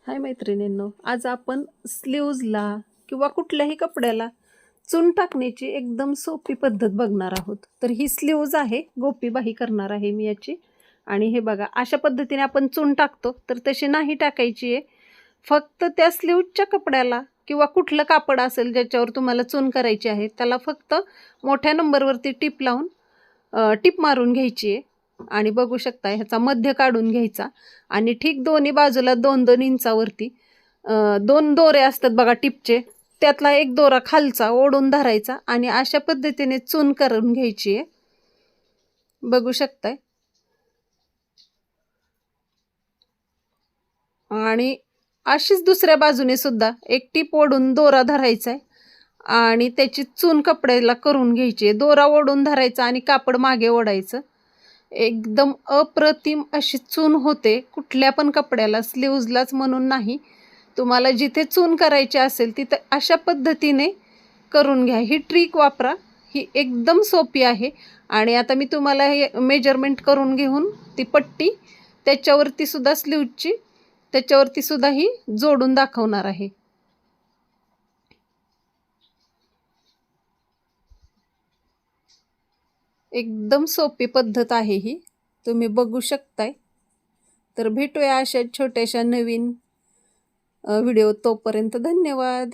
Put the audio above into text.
हाय मैत्रिणींनो, आज आपण स्लीव्जला किंवा कुठल्याही कपड्याला चून टाकण्याची एकदम सोपी पद्धत बघणार आहोत. तर ही स्लीव्ज आहे, गोपीबाही करणार आहे मी याची. आणि हे बघा, अशा पद्धतीने आपण चून टाकतो तर तशी नाही टाकायची आहे. फक्त त्या स्लीव्जच्या कपड्याला किंवा कुठलं कापड असेल ज्याच्यावर तुम्हाला चून करायची आहे त्याला फक्त मोठ्या नंबरवरती टिप लावून टिप मारून घ्यायची आहे. आणि बघू शकता ह्याचा मध्य काढून घ्यायचा आणि ठीक दोन्ही बाजूला 2-2 इंचावरती 2 दोरे असतात बघा टिपचे, त्यातला एक दोरा खालचा ओढून धरायचा आणि अशा पद्धतीने चून करून घ्यायची आहे. बघू शकताय. आणि अशीच दुसऱ्या बाजूने सुद्धा एक टिप ओढून दोरा धरायचा आहे आणि त्याची चून कपड्याला करून घ्यायची आहे. दोरा ओढून धरायचा आणि कापड मागे ओढायचं. एकदम अप्रतिम अशी चून होते कुठल्या पण कपड्याला, स्लीव्जलाच म्हणून नाही. तुम्हाला जिथे चून करायची असेल तिथे अशा पद्धतीने करून घ्या. ही ट्रिक वापरा, ही एकदम सोपी आहे. आणि आता मी तुम्हाला हे मेजरमेंट करून घेऊन ती पट्टी त्याच्यावरती सुद्धा स्लीव्जची त्याच्यावरती सुद्धा ही जोडून दाखवणार आहे. एकदम सोपी पद्धत आहे ही, तुम्ही बघू शकताय. तर भेटूया अशा छोट्याशा नवीन व्हिडिओ. तोपर्यंत धन्यवाद.